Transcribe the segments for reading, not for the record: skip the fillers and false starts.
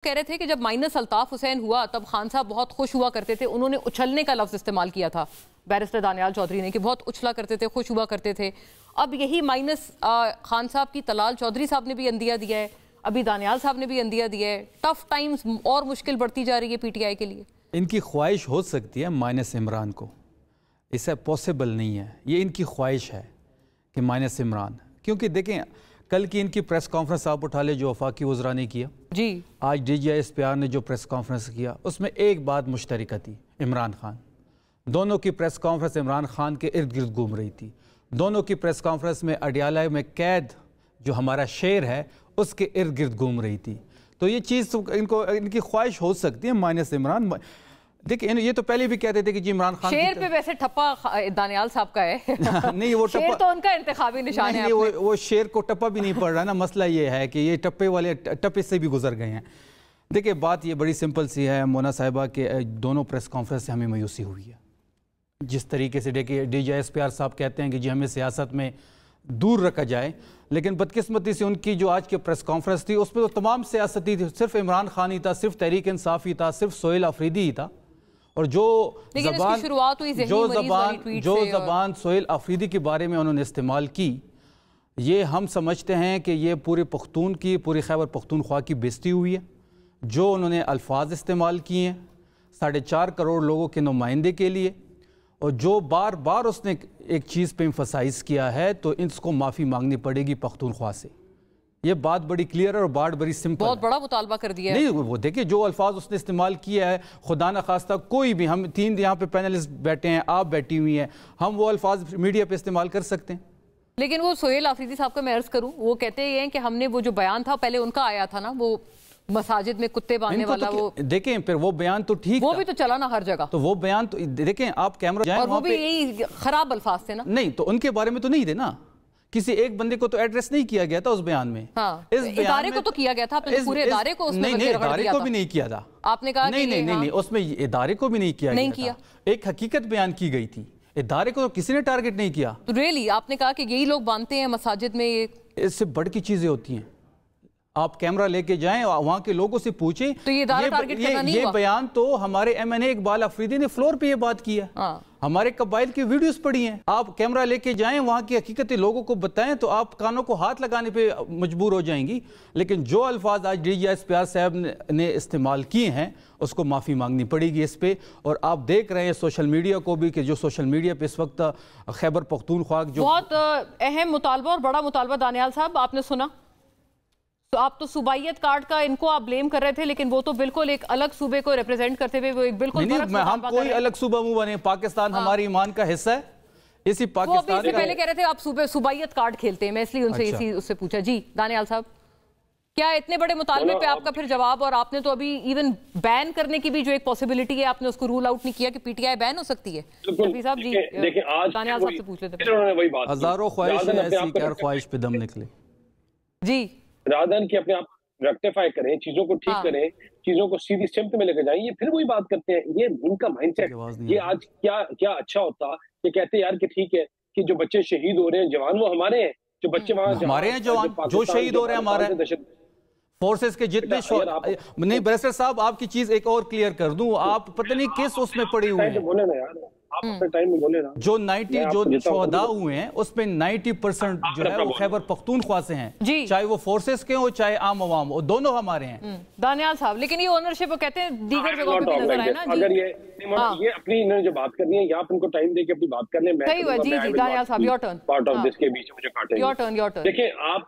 کہہ رہے تھے کہ جب مائنس الطاف حسین ہوا تب خان صاحب بہت خوش ہوا کرتے تھے. انہوں نے اچھلنے کا لفظ استعمال کیا تھا بیرسٹر دانیال چودھری نے کہ بہت اچھلا کرتے تھے, خوش ہوا کرتے تھے. اب یہی مائنس خان صاحب کی طلال چودھری صاحب نے بھی اندیا دیا ہے, ابھی دانیال صاحب نے بھی اندیا دیا ہے. ٹف ٹائمز اور مشکل بڑھتی جا رہی ہے پی ٹی آئی کے لیے. ان کی خواہش ہو سکتی ہے مائنس عمران کو, اسے پاسبل نہیں ہے, یہ ان کی خواہش ہے کہ مائنس عمران, کیونکہ دیکھیں کل کی ان کی پریس کانفرنس آپ اٹھا لے جو وفاقی وزراء نے کیا, جی آج D G I S P R نے جو پریس کانفرنس کیا اس میں ایک بات مشترکہ تھی, عمران خان. دونوں کی پریس کانفرنس عمران خان کے ارد گرد گھوم رہی تھی. دونوں کی پریس کانفرنس میں اڈیالہ میں قید جو ہمارا شیر ہے اس کے ارد گرد گھوم رہی تھی. تو یہ چیز ان کی خواہش ہو سکتی ہے مائنس عمران. دیکھیں یہ تو پہلے بھی کہتے تھے کہ جی عمران خان شیر پہ ویسے ٹھپا دانیال صاحب کا ہے نہیں وہ شیر تو ان کا انتخابی نشان ہے. وہ شیر کو ٹپا بھی نہیں پڑ رہا نا, مسئلہ یہ ہے کہ یہ ٹپے والے ٹپے سے بھی گزر گئے ہیں. دیکھیں بات یہ بڑی سمپل سی ہے مونا صاحبہ کہ دونوں پریس کانفرنس سے ہمیں مایوسی ہوئی ہے. جس طریقے سے دیکھیں D G I S P R صاحب کہتے ہیں کہ جی ہمیں سیاست میں دور رکھا جائے, لیکن بدقسمتی سے ان کی جو آج کی پریس کانفرنس تھی اس میں تو تمام سیاستی تھی, صرف عمران خان ہی تھا, صرف تحریک انصاف ہی تھا, صرف سہیل آفریدی ہی تھا. اور جو زبان سہیل آفریدی کے بارے میں انہوں نے استعمال کی, یہ ہم سمجھتے ہیں کہ یہ پورے پختون کی, پوری خیبر پختونخوا کی بےزتی ہوئی ہے. جو انہوں نے الفاظ استعمال کیے ہیں 4.5 کروڑ لوگوں کے نمائندے کے لیے, اور جو بار بار اس نے ایک چیز پہ ایمفسائز کیا ہے, تو اس کو معافی مانگنی پڑے گی پختونخوا سے. یہ بات بڑی کلیئر ہے اور بات بڑی سمپل ہے. بہت بڑا مطالبہ کر دیا ہے. نہیں وہ دیکھیں جو الفاظ اس نے استعمال کیا ہے, خدا نخواستہ کوئی بھی, ہم 3 یہاں پہ پینلسٹ بیٹھے ہیں, آپ بیٹھی ہوئی ہیں, ہم وہ الفاظ میڈیا پہ استعمال کر سکتے ہیں. لیکن وہ سہیل آفریدی صاحب کا میں عرض کروں, وہ کہتے ہیں کہ ہم نے وہ جو بیان تھا پہلے ان کا آیا تھا نا, وہ مساجد میں کتے باندھنے والا, وہ دیکھیں پھر وہ بیان تو ٹھیک, وہ بھی تو چلا نا ہر جگہ. تو وہ بیان تو دیکھیں آپ کیمرہ جائیں, اور وہ بھی یہی خراب الفاظ تھے نا. نہیں تو ان کے بارے میں تو نہیں تھے نا, کسی ایک بندے کو تو ایڈریس نہیں کیا گیا تھا اس بیان میں. ادارے کو تو کیا گیا تھا, پورے ادارے کو. نہیں ادارے کو بھی نہیں کیا تھا آپ نے کہا. نہیں اس میں ادارے کو بھی نہیں کیا گیا, ایک حقیقت بیان کی گئی تھی, ادارے کو کسی نے ٹارگٹ نہیں کیا. ریلی آپ نے کہا کہ یہی لوگ باندھتے ہیں مساجد میں, اس سے بڑھ کی چیزیں ہوتی ہیں. آپ کیمرہ لے کے جائیں, وہاں کے لوگوں سے پوچھیں. تو یہ ادارہ ٹارگٹ کرنا نہیں ہوا. یہ بیان تو ہمارے ایم این اے اقبال افریدی نے فلور پہ یہ بات کی ہے, ہمارے قبائل کی ویڈیوز پڑھی ہیں. آپ کیمرہ لے کے جائیں, وہاں کی حقیقتیں لوگوں کو بتائیں, تو آپ کانوں کو ہاتھ لگانے پہ مجبور ہو جائیں گی. لیکن جو الفاظ آج D G S P R صاحب نے استعمال کیے ہیں اس کو معافی مانگنی پڑے گی اس پہ. اور آپ دیکھ رہے ہیں سوشل میڈیا کو بھی کہ جو سوشل میڈیا پہ اس وقت خیبر پختونخوا جو بہت اہم مطالبہ اور بڑا مطالبہ. دانیال صاحب آپ نے سنا, تو آپ تو صوبائیت کارڈ کا ان کو آپ بلیم کر رہے تھے, لیکن وہ تو بالکل ایک الگ صوبے کو ریپریزنٹ کرتے ہوئے وہ ایک بالکل ہم کوئی الگ صوبہ منہ بنے, پاکستان ہماری ایمان کا حصہ ہے. اسی پاکستان وہ پہلے کہہ رہے تھے آپ صوبائیت کارڈ کھیلتے ہیں, میں اس لیے ان سے اس سے پوچھا. جی دانیال صاحب, کیا اتنے بڑے مطالبے پہ آپ کا پھر جواب, اور آپ نے تو ابھی ایون بین کرنے کی بھی جو ایک پاسبلٹی ہے آپ نے اس کو رول آؤٹ نہیں کیا کہ پی ٹی آئی بین ہو سکتی ہے. شفیع صاحب جی دانیال صاحب سے پوچھ لیتے ہیں. ہزاروں خواہشیں ایسی کہ ہر خواہش پہ دم نکلے. جی رادن کی اپنے آپ ریکٹیفائی کریں, چیزوں کو ٹھیک کریں, چیزوں کو سیدھی سمت میں لے کے جائیں. یہ پھر وہی بات کرتے ہیں, یہ ان کا مائنڈ سیٹ. یہ آج کیا اچھا ہوتا کہ کہتے یار کہ ٹھیک ہے کہ جو بچے شہید ہو رہے ہیں جوان, وہ ہمارے ہیں. جو بچے وہاں ہمارے ہیں جوان, جو شہید ہو رہے ہیں ہمارے فورسز کے جتنے نہیں. بیرسٹر صاحب آپ کی چیز ایک اور کلیئر کر دوں, آپ پتہ نہیں کس اس میں پڑی ہوئے ہیں. جو 90 جو شہداء ہوئے ہیں اس میں 90% جو ہے وہ خیبر پختونخوا سے ہیں, چاہے وہ فورسز کے ہوں چاہے عام عوام ہو, دونوں ہمارے ہیں. دانیال صاحب لیکن یہ اونرشپ وہ کہتے ہیں دیگر جگہوں پہ بھی نظر آئے نا. اگر یہ اپنی انہوں نے جو بات کرنی ہے, یا آپ ان کو ٹائم دے کے اپنی بات کر لیں. صحیح ہوا. جی دانیال صاحب your turn, part of this کے بیچ مجھے کاٹیں. Your turn. دیکھیں آپ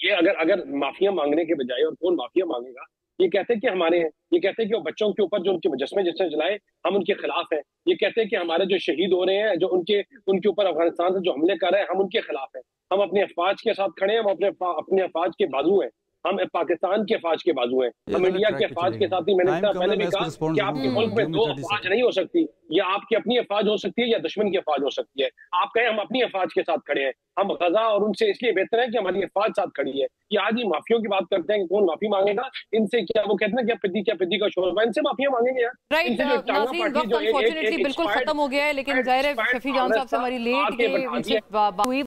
یہ اگر معافیاں مانگنے کے بجائے, اور کون معافیاں مانگے گا, یہ کہتے ہیں کہ ہمارے ہیں, یہ کہتے ہیں کہ وہ بچوں کے اوپر جو ان کے مجسمے جیسے جلائے ہم ان کے خلاف ہیں, یہ کہتے ہیں کہ ہمارے جو شہید ہو رہے ہیں, جو ان کے اوپر افغانستان سے جو حملے کر رہے ہیں, ہم ان کے خلاف ہیں. ہم اپنے افواج کے ساتھ کھڑے ہیں, ہم اپنے افواج کے بازو ہیں, ہم پاکستان کے افواج کے بازو ہیں, ہم انڈیا کے افواج کے ساتھ ہی. میں نے پہلے بھی کہا کہ آپ کے ملک میں 2 افواج نہیں ہو سکتی, یا آپ کی اپنی افواج ہو سکتی ہے یا دشمن کی افواج ہو سکتی ہے. آپ کہیں ہم اپنی افواج کے ساتھ کھڑے ہیں, ہم غزہ اور ان سے اس لیے بہتر ہے کہ ہماری افواج ساتھ کھڑی ہے. یہ آج ہی معافیوں کی بات کرتے ہیں کہ کون معافی مانگے گا ان سے, کیا وہ کہتے ہیں کیا پدی کا شور, ان سے معافیاں مانگیں گے یار. رائٹ ناظرین, وقت انفارچونیٹلی بالکل ختم ہو گیا ہے, لیکن ظاہر ہے شفیع جان صاحب سے ہماری لیٹ یہ